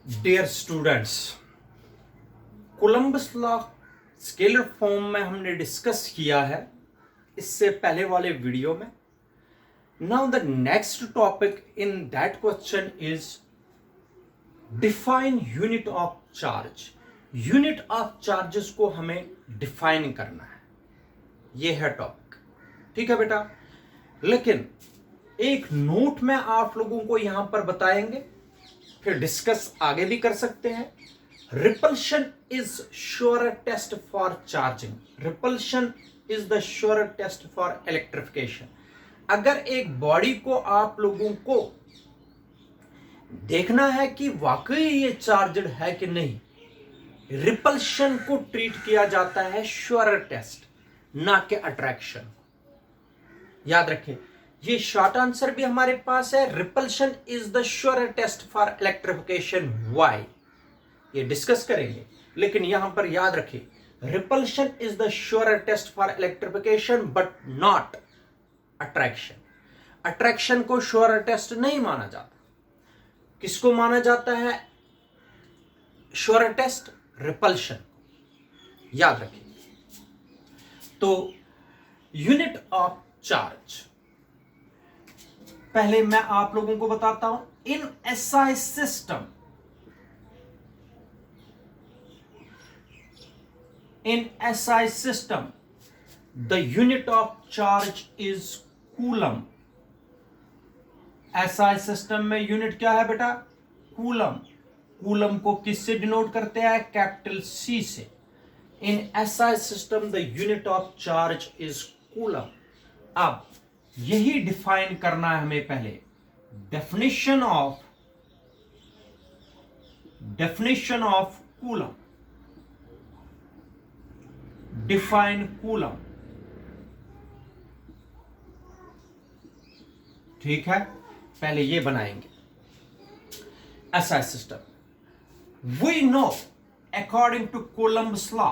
Dear students, Coulomb's law scalar form में हमने discuss किया है इससे पहले वाले वीडियो में। Now the next topic in that question is define unit of charge. Unit of charges को हमें डिफाइन करना है, ये है टॉपिक। ठीक है बेटा, लेकिन एक नोट में आप लोगों को यहां पर बताएंगे, फिर डिस्कस आगे भी कर सकते हैं। Repulsion is sure test for charging, repulsion is the sure test for electrification. अगर एक बॉडी को आप लोगों को देखना है कि वाकई ये चार्जड है कि नहीं, रिपल्शन को ट्रीट किया जाता है श्योर टेस्ट, ना कि अट्रैक्शन। याद रखें, ये शॉर्ट आंसर भी हमारे पास है। Repulsion is the sure test for electrification. Why, ये डिस्कस करेंगे, लेकिन यहां पर याद रखें, repulsion is the sure test for electrification but not attraction. Attraction को श्योर टेस्ट नहीं माना जाता। किसको माना जाता है श्योर टेस्ट? रिपल्शन। याद रखें। तो यूनिट ऑफ चार्ज पहले मैं आप लोगों को बताता हूं। इन SI system, in SI system the unit of charge is coulomb. SI system में यूनिट क्या है बेटा? कूलम। कूलम को किससे डिनोट करते हैं? कैपिटल सी से। In SI system the unit of charge is coulomb. अब यही डिफाइन करना है हमें पहले। Definition of coulomb, define coulomb. ठीक है, पहले ये बनाएंगे SI system. We know according to Coulomb's law,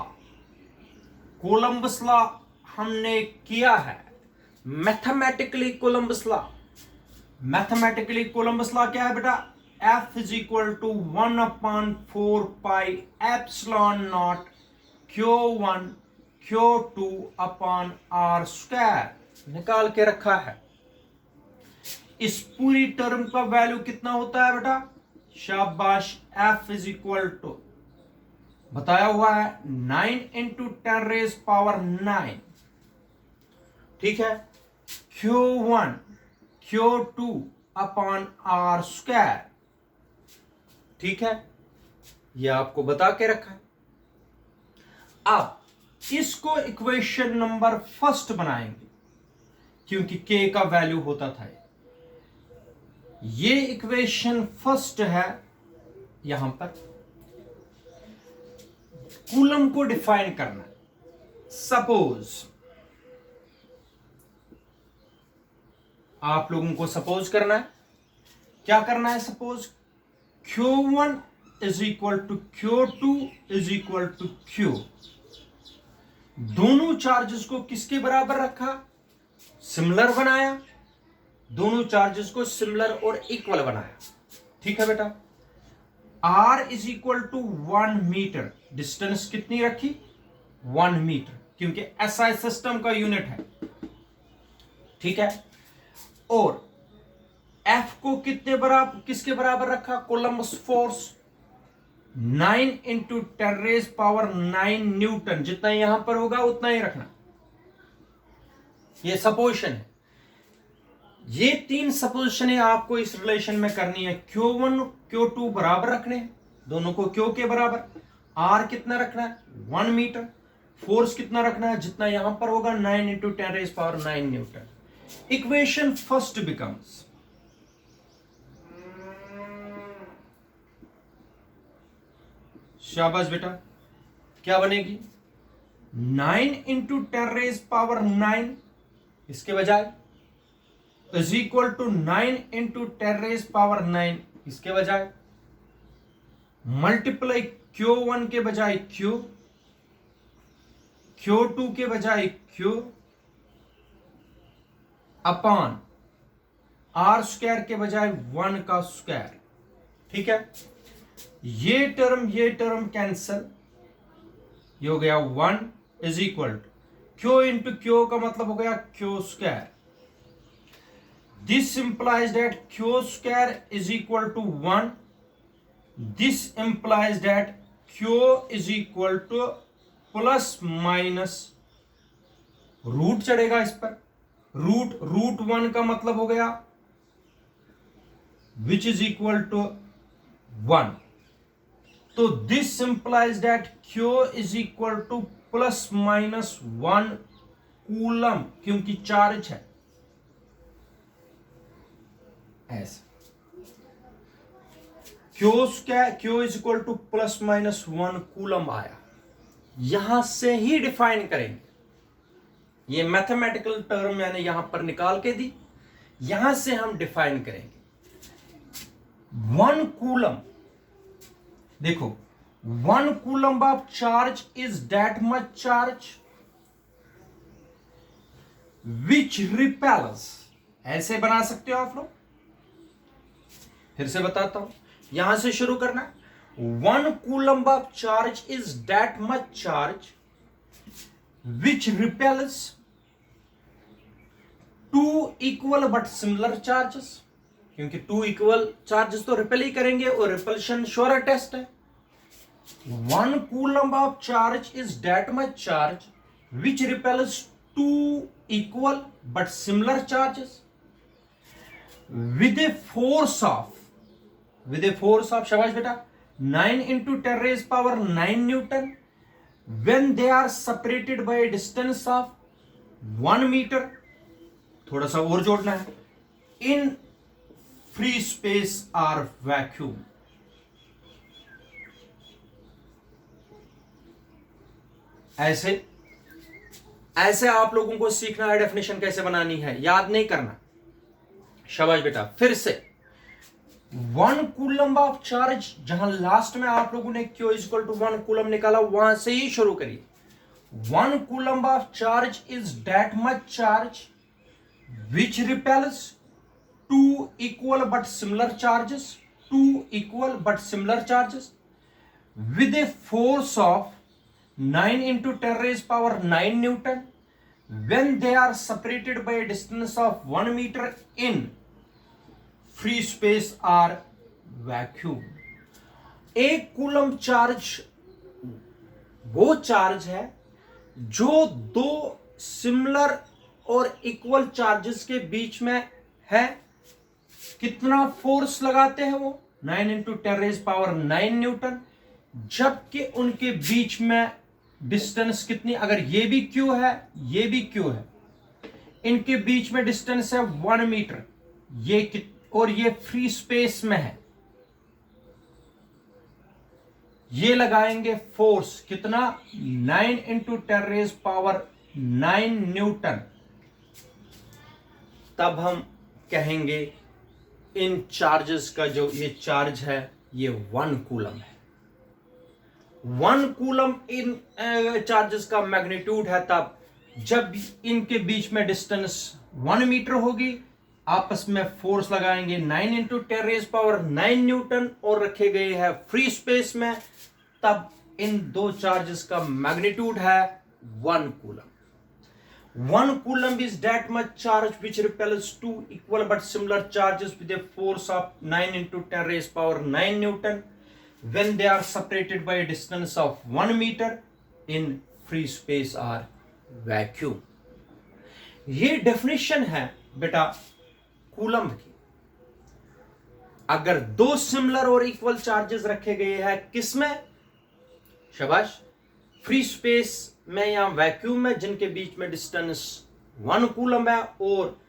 Coulomb's law हमने किया है mathematically. Coulomb's law, mathematically Coulomb's law क्या है बेटा? F is equal to 1/4 pi epsilon nought Q1 Q2 upon R square निकाल के रखा है। इस पूरी टर्म का वैल्यू कितना होता है बेटा? शाबाश, F इज इक्वल टू बताया हुआ है 9 इंटू 10 रेज पावर 9। ठीक है, Q1 Q2 upon R square. ठीक है, यह आपको बता के रखा है। अब इसको इक्वेशन नंबर फर्स्ट बनाएंगे, क्योंकि K का वैल्यू होता था। ये इक्वेशन फर्स्ट है। यहां पर कूलम को डिफाइन करना है। सपोज आप लोगों को सपोज करना है, क्या करना है? Suppose Q1 is equal to Q2 is equal to Q। दोनों चार्जेस को किसके बराबर रखा? सिमिलर बनाया। दोनों चार्जेस को सिमिलर और इक्वल बनाया। ठीक है बेटा। R is equal to 1 metre. Distance कितनी रखी? 1 मीटर, क्योंकि एसआई सिस्टम का यूनिट है। ठीक है, और F को किसके बराबर रखा? Coulomb's force 9 into 10 raise power 9 newton. जितना यहां पर होगा उतना ही रखना। ये सपोजिशन है। ये 3 सपोजिशनें आपको इस रिलेशन में करनी है। Q1 Q2 बराबर रखने हैं, दोनों को Q के बराबर। R कितना रखना है? 1 मीटर। फोर्स कितना रखना है? जितना यहां पर होगा 9 into 10 raise power 9 newton. Equation first becomes, शाबाश बेटा, क्या बनेगी? 9 इंटू 10 रेज पावर 9 इसके बजाय is equal to 9 into 10 raise power 9 इसके बजाय, मल्टीप्लाई Q1 के बजाय Q, Q2 के बजाय Q अपॉन R स्क्वायर के बजाय 1 का स्क्वायर। ठीक है, ये टर्म कैंसल, ये हो गया 1 is equal to Q into Q का मतलब हो गया Q square. This implies that Q square is equal to 1. This implies that Q is equal to plus minus root चढ़ेगा इस पर, रूट 1 का मतलब हो गया विच इज इक्वल टू 1. तो this implies that Q is equal to plus minus 1 coulomb, क्योंकि charge है ऐसे. Q is equal to plus minus 1 coulomb आया. यहां से ही डिफाइन करेंगे, ये मैथमेटिकल टर्म मैंने यहां पर निकाल के दी, यहां से हम डिफाइन करेंगे 1 कूलम. देखो 1 coulomb of charge is that much charge which repels. ऐसे बना सकते हो आप लोग, फिर से बताता हूं, यहां से शुरू करना. 1 coulomb of charge is that much charge which repels 2 equal but similar charges, क्योंकि 2 इक्वल चार्जेस तो रिपेल ही करेंगे और रिपल्शन श्योर टेस्ट है. 1 coulomb of charge is that much charge which repels 2 equal but similar charges with a force of शाबाश बेटा 9 into 10 raised power 9 Newton when they are separated by a distance of 1 meter. थोड़ा सा और जोड़ना है, in free space or vacuum. ऐसे आप लोगों को सीखना है डेफिनेशन कैसे बनानी है, याद नहीं करना. शाबाश बेटा. फिर से 1 कूलम ऑफ चार्ज, जहां लास्ट में आप लोगों ने Q is equal to 1 coulomb निकाला, वहां से ही शुरू करिए. 1 coulomb of charge is that much charge which repels 2 equal but similar charges, 2 equal but similar charges with a force of 9 into 10 raised power 9 Newton when they are separated by a distance of 1 meter in free space or vacuum. एक coulomb charge वो charge है जो 2 similar और equal charges के बीच में है. कितना force लगाते हैं वो 9 इंटू 10 रेज पावर 9 न्यूटन, जबकि उनके बीच में डिस्टेंस कितनी, अगर ये भी क्यू है ये भी क्यू है, इनके बीच में डिस्टेंस है 1 मीटर, ये और ये फ्री स्पेस में है. ये लगाएंगे फोर्स कितना 9 इंटू 10 रेज पावर 9 न्यूटन, तब हम कहेंगे इन चार्जेस का जो ये चार्ज है ये 1 कूलम है. 1 कूलम इन चार्जेस का मैग्नीट्यूड है तब जब इनके बीच में डिस्टेंस 1 मीटर होगी, आपस में फोर्स लगाएंगे 9 इंटू 10 रेज पावर 9 न्यूटन और रखे गए हैं फ्री स्पेस में, तब इन दो चार्जेस का मैग्नीट्यूड है 1 coulomb. 1 coulomb is that much charge which repels 2 equal but similar charges with a force of 9 into 10 raised power 9 Newton when they are separated by a distance of 1 meter in free space or vacuum. ये definition है बेटा coulomb की. अगर 2 similar और equal charges रखे गए हैं किसमें, शाबाश, फ्री स्पेस में या वैक्यूम में, जिनके बीच में डिस्टेंस 1 कूलम है और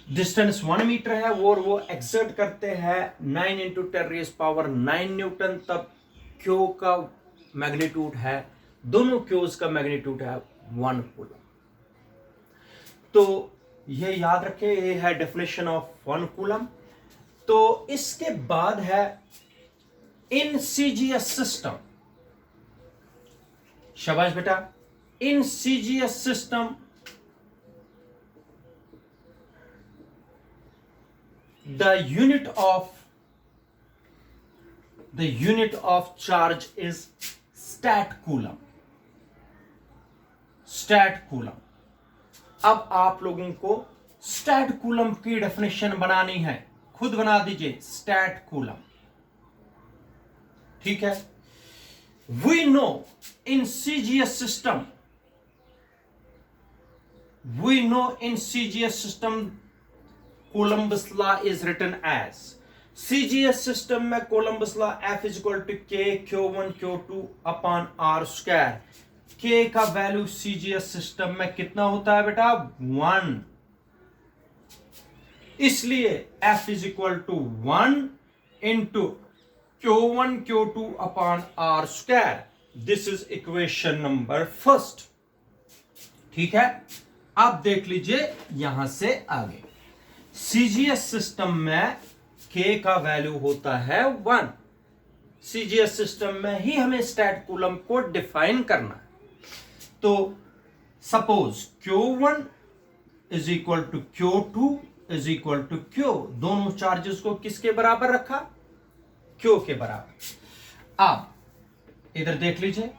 डिस्टेंस 1 मीटर है और वो एक्सर्ट करते हैं 9 इंटू 10 रेज पावर 9 न्यूटन, तब क्यू का मैग्नीट्यूड है, दोनों क्यूज का मैग्नीट्यूड है 1 कूलम. तो ये याद रखें, ये है डेफिनेशन ऑफ 1 कूलम. तो इसके बाद है इन सीजीएस सिस्टम. शाबाश बेटा. In CGS system the unit of the unit of charge is stat coulomb. Stat coulomb. अब आप लोगों को स्टैट कूलम की डेफिनेशन बनानी है, खुद बना दीजिए स्टैट कूलम. ठीक है. We know in CGS system, Coulomb's law is written as, CGS system में Coulomb's law F is equal to K Q1 Q2 upon R square. K का वैल्यू CGS सिस्टम में कितना होता है बेटा? 1. इसलिए F is equal to 1 into Q1 Q2 upon R square. This is equation number first. ठीक है. अब देख लीजिए यहां से आगे. CGS सिस्टम में K का वैल्यू होता है 1. CGS सिस्टम में ही हमें स्टैट कूलम को डिफाइन करना है. तो suppose Q1 is equal to Q2 is equal to Q. दोनों चार्जेस को किसके बराबर रखा? Q के बराबर. अब इधर देख लीजिए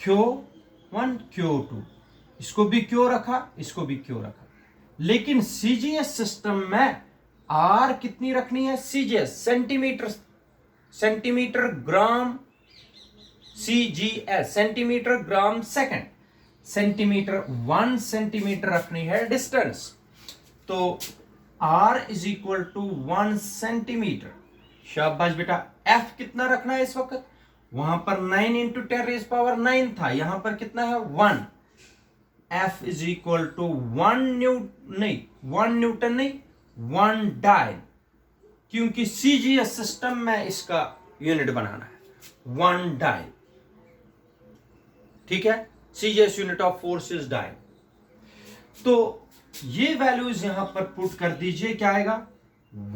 Q1 Q2, इसको भी Q रखा, इसको भी Q रखा. लेकिन CGS सिस्टम में R कितनी रखनी है? CGS centimetre gram, CGS centimetre gram second. Centimetre 1 centimetre रखनी है डिस्टेंस. तो R is equal to 1 centimetre. शाबाश बेटा. F कितना रखना है इस वक्त? वहां पर 9 इंटू 10⁻9 था, यहां पर कितना है? 1. F is equal to 1 newton नहीं, 1 डाइन. क्योंकि CGS सिस्टम में इसका यूनिट बनाना है 1 डाइन. ठीक है. CGS unit of force is dyne. तो ये वैल्यूज यहां पर पुट कर दीजिए. क्या आएगा?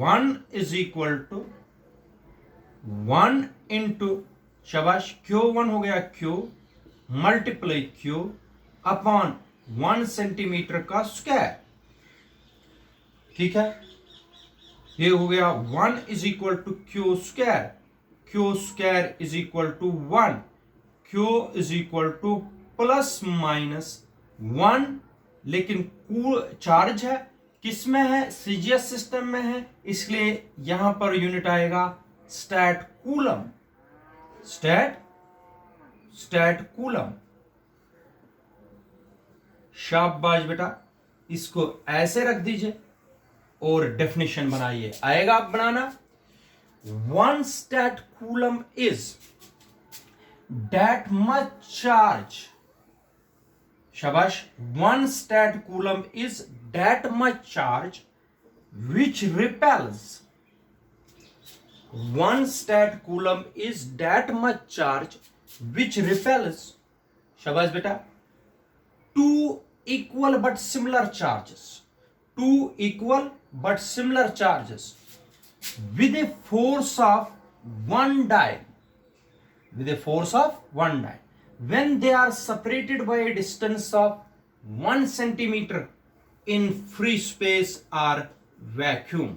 1 इज इक्वल टू 1 इंटू, शाबाश, Q1 हो गया Q multiply Q upon 1 centimetre का स्क्वायर. ठीक है. ये हो गया 1 is equal to Q square. Q square is equal to 1. Q is equal to plus minus 1. लेकिन चार्ज है किसमें है? CGS सिस्टम में है, इसलिए यहां पर यूनिट आएगा स्टैट कूलम. Stat coulomb. शाबाश बेटा. इसको ऐसे रख दीजिए और डेफिनेशन बनाइए. आएगा आप बनाना. 1 stat coulomb is that much charge. Shabash. 1 stat coulomb is that much charge which repels. 1 stat coulomb is that much charge which repels. Shabash beta. 2 equal but similar charges. 2 equal but similar charges with a force of 1 dyne. With a force of 1 dyne, when they are separated by a distance of 1 centimeter in free space or vacuum.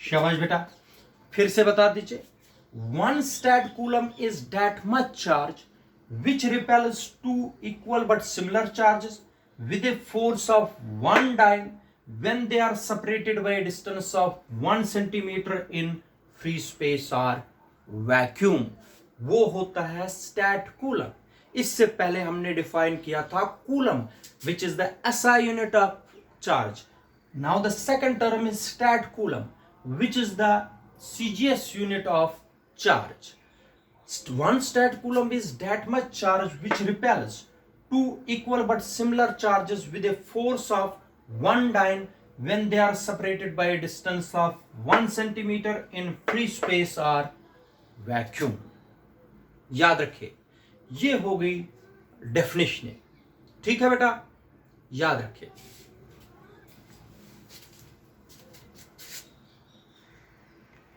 शाबाश बेटा. फिर से बता दीजिए. 1 stat coulomb is that much charge which repels 2 equal but similar charges with a force of 1 dyne when they are separated by a distance of 1 centimeter in free space or vacuum. वो होता है stat coulomb. इससे पहले हमने define किया था coulomb, which is the SI unit of charge. Now the second term is stat coulomb, which is the CGS unit of charge. 1 stat coulomb is that much charge which repels 2 equal but similar charges with a force of 1 dyne when they are separated by a distance of 1 centimeter in free space or vacuum. याद रखिए, ये हो गई definition. ठीक है बेटा, याद रखिए.